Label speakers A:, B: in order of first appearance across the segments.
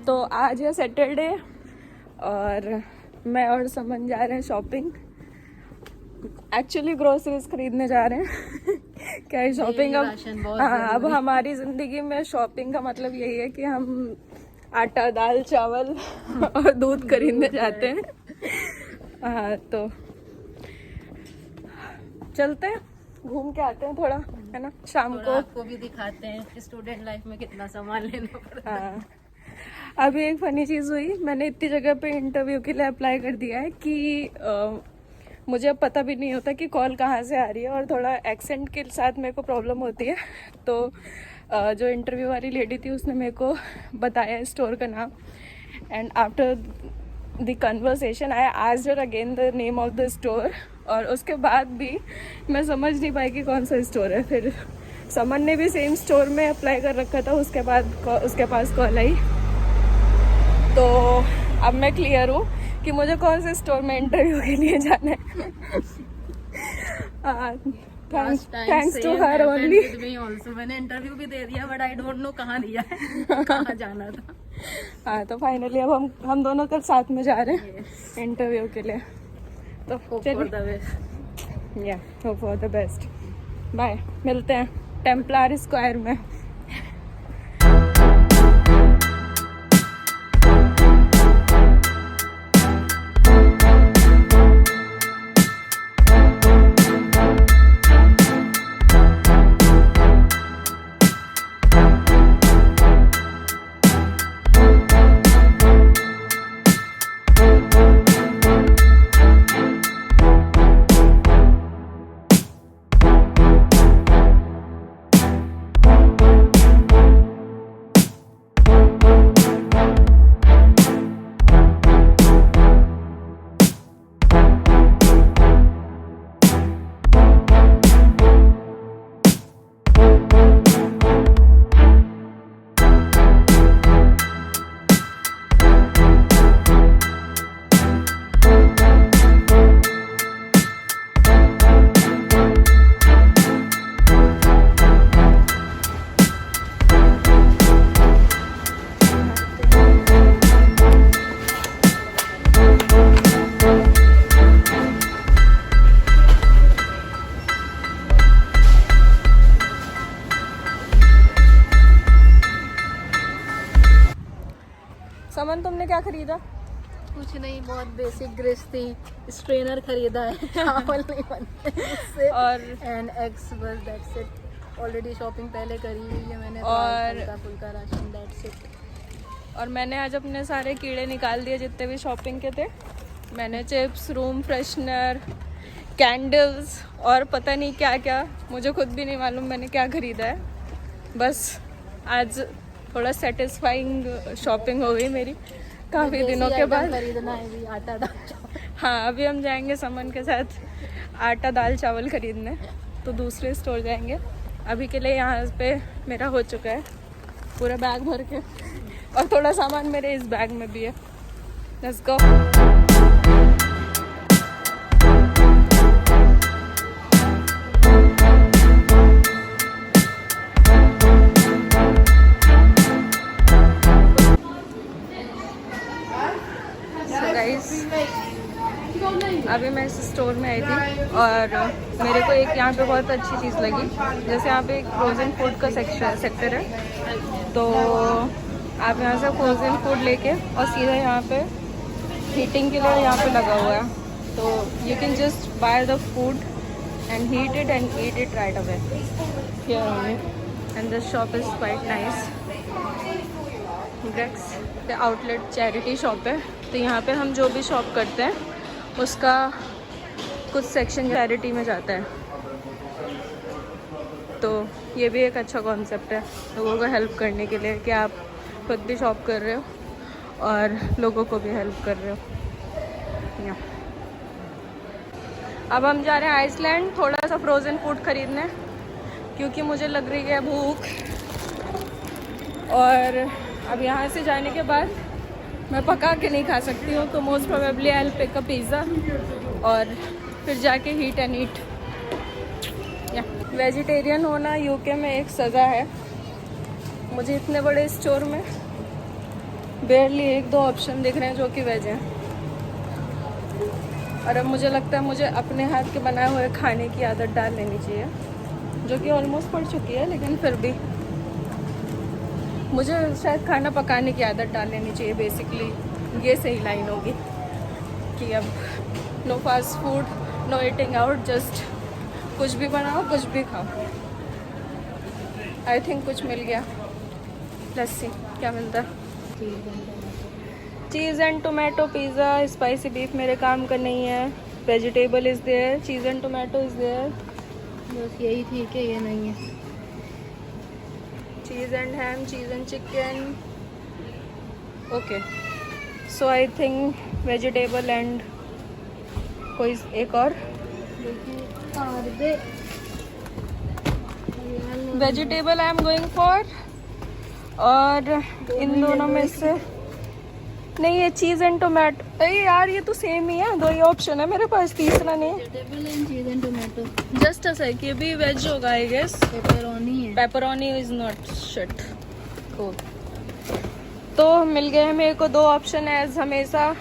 A: तो आज है सैटरडे और मैं और समन जा रहे हैं शॉपिंग। एक्चुअली ग्रोसरीज खरीदने जा रहे हैं क्या है शॉपिंग अब। हाँ, अब हमारी ज़िंदगी में शॉपिंग का मतलब यही है कि हम आटा, दाल, चावल और दूध खरीदने जाते हैं। हाँ, तो चलते हैं, घूम के आते हैं थोड़ा, है ना। शाम को
B: आपको भी दिखाते हैं स्टूडेंट लाइफ में कितना सामान लेना पड़ता है।
A: हाँ, अभी एक फनी चीज़ हुई, मैंने इतनी जगह पे इंटरव्यू के लिए अप्लाई कर दिया है कि मुझे अब पता भी नहीं होता कि कॉल कहाँ से आ रही है और थोड़ा एक्सेंट के साथ मेरे को प्रॉब्लम होती है। तो जो इंटरव्यू वाली लेडी थी उसने मेरे को बताया स्टोर का नाम, and after the conversation I asked her again the name of the store, और उसके बाद भी मैं समझ नहीं पाई कि कौन सा स्टोर है। फिर समन ने भी सेम स्टोर में अप्लाई कर रखा था, उसके बाद उसके पास कॉल आई। तो अब मैं क्लियर हूँ कि मुझे कौन से स्टोर में इंटरव्यू के लिए जाना है। Thanks to her only.
B: मैंने इंटरव्यू भी दे दिया बट आई डोंट नो कहाँ दिया है, कहाँ जाना था।
A: हाँ, तो फाइनली अब हम दोनों कल साथ में जा रहे हैं इंटरव्यू के लिए। तो hope for the best. Bye, मिलते हैं टेम्पलर स्क्वायर में। समन, तुमने क्या खरीदा?
B: कुछ नहीं, बहुत बेसिक गृहस्थी स्ट्रेनर खरीदा है, चावल नहीं बनते उससे, और एंड एग्स, बस दैट्स इट। ऑलरेडी शॉपिंग पहले करी हुई है मैंने, और फुल्का राशन, दैट्स इट।
A: और मैंने आज अपने सारे कीड़े निकाल दिए जितने भी शॉपिंग के थे। मैंने चिप्स, रूम फ्रेशनर, कैंडल्स और पता नहीं क्या क्या, मुझे खुद भी नहीं मालूम मैंने क्या खरीदा है। बस आज थोड़ा सेटिस्फाइंग शॉपिंग हो गई मेरी काफ़ी दिनों के बाद।
B: खरीदना है भी आटा, दाल।
A: हाँ, अभी हम जाएंगे समन के साथ आटा, दाल, चावल खरीदने, तो दूसरे स्टोर जाएंगे। अभी के लिए यहाँ पे मेरा हो चुका है पूरा बैग भर के, और थोड़ा सामान मेरे इस बैग में भी है। Let's go. अभी मैं इस स्टोर में आई थी और मेरे को एक यहाँ पे बहुत अच्छी चीज़ लगी। जैसे यहाँ पे एक फ्रोज़न फूड का सेक्टर है, तो आप यहाँ से फ्रोज़न फूड लेके और सीधा यहाँ पे हीटिंग के लिए यहाँ पे लगा हुआ है, तो you can just by the food and heat it and eat it right away here only. And this shop is quite nice. Grex the outlet charity shop है, तो यहाँ पे हम जो भी शॉप करते हैं उसका कुछ सेक्शन चैरिटी में जाता है। तो ये भी एक अच्छा कॉन्सेप्ट है लोगों को हेल्प करने के लिए, कि आप खुद भी शॉप कर रहे हो और लोगों को भी हेल्प कर रहे हो। अब हम जा रहे हैं आइसलैंड थोड़ा सा फ्रोज़न फूड खरीदने, क्योंकि मुझे लग रही है भूख। और अब यहाँ से जाने के बाद मैं पका के नहीं खा सकती हूँ, तो most probably I will pick a pizza और फिर जाके हीट एंड ईट। वेजिटेरियन होना यूके में एक सज़ा है। मुझे इतने बड़े स्टोर में बेयरली 1-2 ऑप्शन दिख रहे हैं जो कि वेज हैं। और अब मुझे लगता है मुझे अपने हाथ के बनाए हुए खाने की आदत डाल लेनी चाहिए, जो कि ऑलमोस्ट पड़ चुकी है, लेकिन फिर भी मुझे शायद खाना पकाने की आदत डाल लेनी चाहिए। बेसिकली ये सही लाइन होगी कि अब no fast food, no eating out, just कुछ भी बनाओ, कुछ भी खाओ। आई थिंक कुछ मिल गया। लेट्स सी क्या मिलता है। Cheese and tomato pizza, spicy beef मेरे काम का नहीं है। Vegetable is there, cheese and tomato is there.
B: बस यही ठीक है, ये नहीं है।
A: Cheese and ham, cheese and chicken, okay. So I think vegetable and कोई एक और vegetable I am going for. और इन दोनों में से नहीं, ये चीज़ एंड टोमेटो। अरे यार ये तो सेम ही है, 2 ही ऑप्शन है मेरे पास, तीसरा नहीं।
B: वेजिटेबल एंड चीज एंड टोमेटो,
A: जस्ट अ सेक, ये भी वेज होगा आई गेस।
B: पेपरोनी है।
A: Pepperoni is not shit. कोल। तो मिल गए मेरे को 2 ऑप्शन एज हमेशा।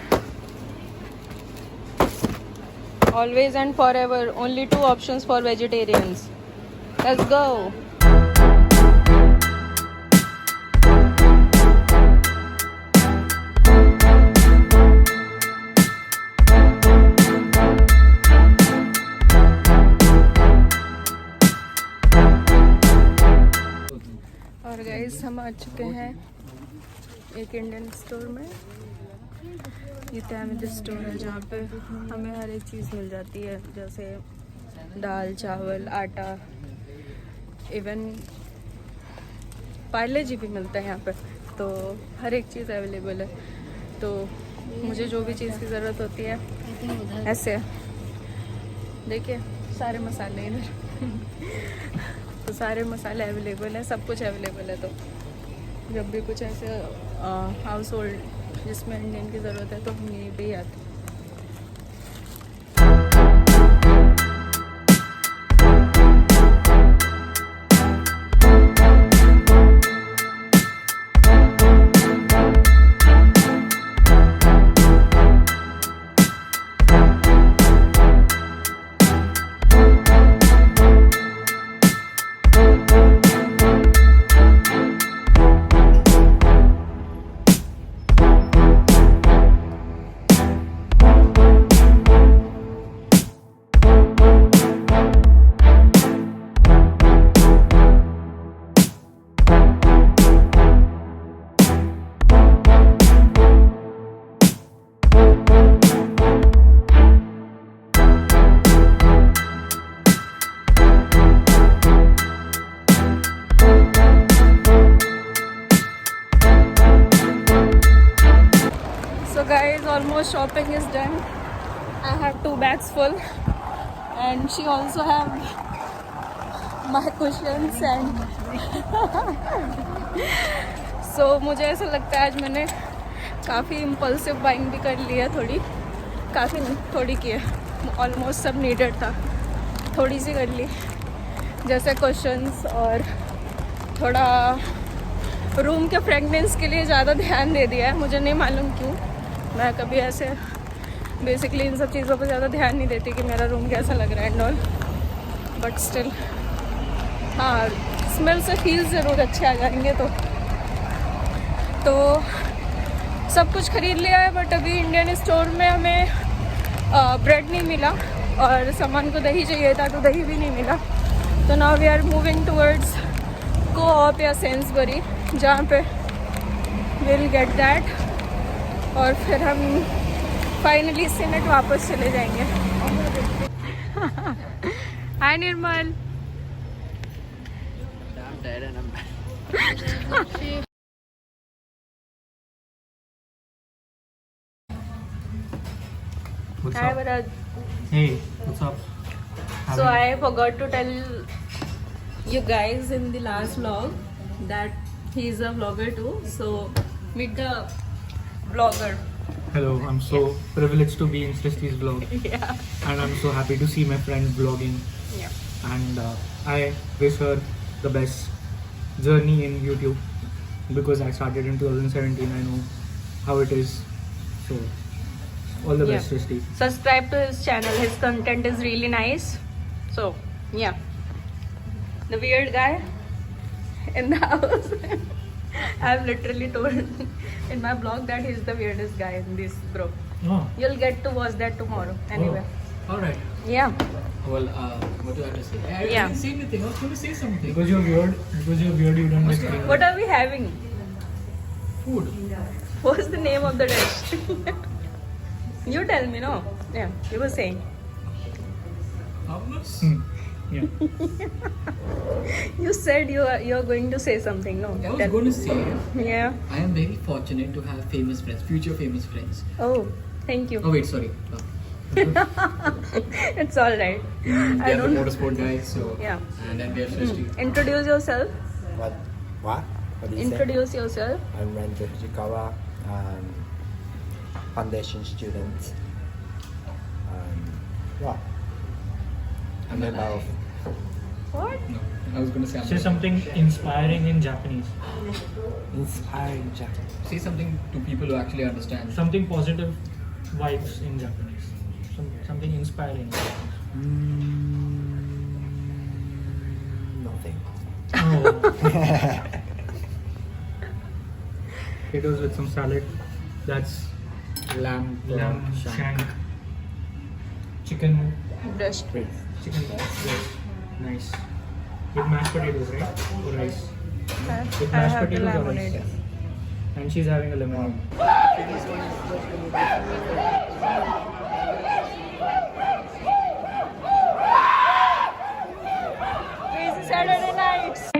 A: Always and for ever only 2 options for vegetarians. Let's go. और गाइस हम आ चुके हैं एक इंडियन स्टोर में। ये तैमिद स्टोर है जहाँ पे हमें हर एक चीज़ मिल जाती है, जैसे दाल, चावल, आटा, इवन पार्ले जी भी मिलता है यहाँ पे। तो हर एक चीज़ अवेलेबल है। तो मुझे जो भी चीज़ की ज़रूरत होती है ऐसे देखिए सारे मसाले इधर तो सारे मसाले अवेलेबल हैं, सब कुछ अवेलेबल है। तो जब भी कुछ ऐसे हाउस होल्ड जिसमें इंडियन की ज़रूरत है तो हम यहीं पे ही आते हैं। Guys, almost shopping is done. I have 2 bags full and she also have my cushions and so मुझे ऐसा लगता है आज मैंने काफ़ी इम्पल्सिव बाइंग भी कर ली है। थोड़ी की है, ऑलमोस्ट सब नीडेड था, थोड़ी सी कर ली। जैसे क्वेश्चंस और थोड़ा रूम के फ्रेगनेंस के लिए ज़्यादा ध्यान दे दिया है। मुझे नहीं मालूम क्यों, मैं कभी ऐसे बेसिकली इन सब चीज़ों पर ज़्यादा ध्यान नहीं देती कि मेरा रूम कैसा लग रहा है एंड ऑल, बट स्टिल हाँ स्मेल से फील ज़रूर अच्छे आ जाएंगे। तो सब कुछ ख़रीद लिया है, बट अभी इंडियन स्टोर में हमें ब्रेड नहीं मिला और सामान को दही चाहिए था तो दही भी नहीं मिला। तो now we are moving towards co-op या सेंसबरी, जहाँ पे विल गेट दैट और फिर हम फाइनली सिनेट वापस चले जाएंगे। हाय निर्मल। Hi Varad.
C: Hey, what's up?
A: So I forgot to tell you guys in the last vlog that he is a vlogger too. So meet the vlogger.
C: Hello, I'm so privileged to be in Srishti's vlog.
A: Yeah.
C: And I'm so happy to see my friends vlogging.
A: Yeah.
C: And I wish her the best journey in YouTube because I started in 2017. I know how it is. So all the best, Srishti.
A: Subscribe to his channel. His content is really nice. So yeah, the weird guy in the house. I've literally told in my blog that he's the weirdest guy in this group.
C: Oh.
A: You'll get to watch that tomorrow. Anyway,
D: All right.
A: yeah.
D: Well, what do I have to say? I
A: Yeah.
D: didn't say anything. I was going to say something.
C: Because you're weird. Because you're weird. You don't get
A: What are we having?
D: Food.
A: What's the name of the dish? You tell me, no? Yeah, you were saying.
D: Hummus?
C: Yeah.
A: You said you're going to say something, no?
D: I was going to say,
A: Yeah.
D: I am very fortunate to have famous friends, future famous friends.
A: Oh, thank you.
D: Oh wait, sorry.
A: It's all right.
D: They
A: I
D: are the
A: don't.
D: motorsport guys, so
A: Yeah.
D: and then there's Srishti.
A: Introduce yourself.
E: What? What? What do you say?
A: Introduce yourself.
E: I'm Renzo Hijikawa, foundation student. Yeah. I'm
D: I'm
E: about.
A: What?
D: No, I was going to say.
C: Say something inspiring in Japanese.
E: Inspiring Japanese.
D: Say something to people who actually understand.
C: Something positive vibes in Japanese. Something inspiring.
E: Nothing.
C: Oh. Potatoes with some salad. That's
D: Lamb.
C: lamb shank. Chicken.
A: Breast.
C: Chicken breast. Nice. With mashed potatoes, right? Or rice. With
A: I
C: mashed
A: have the
C: potatoes or
A: lemonade.
C: rice. And she's having a lemonade.
A: Crazy Saturday nights.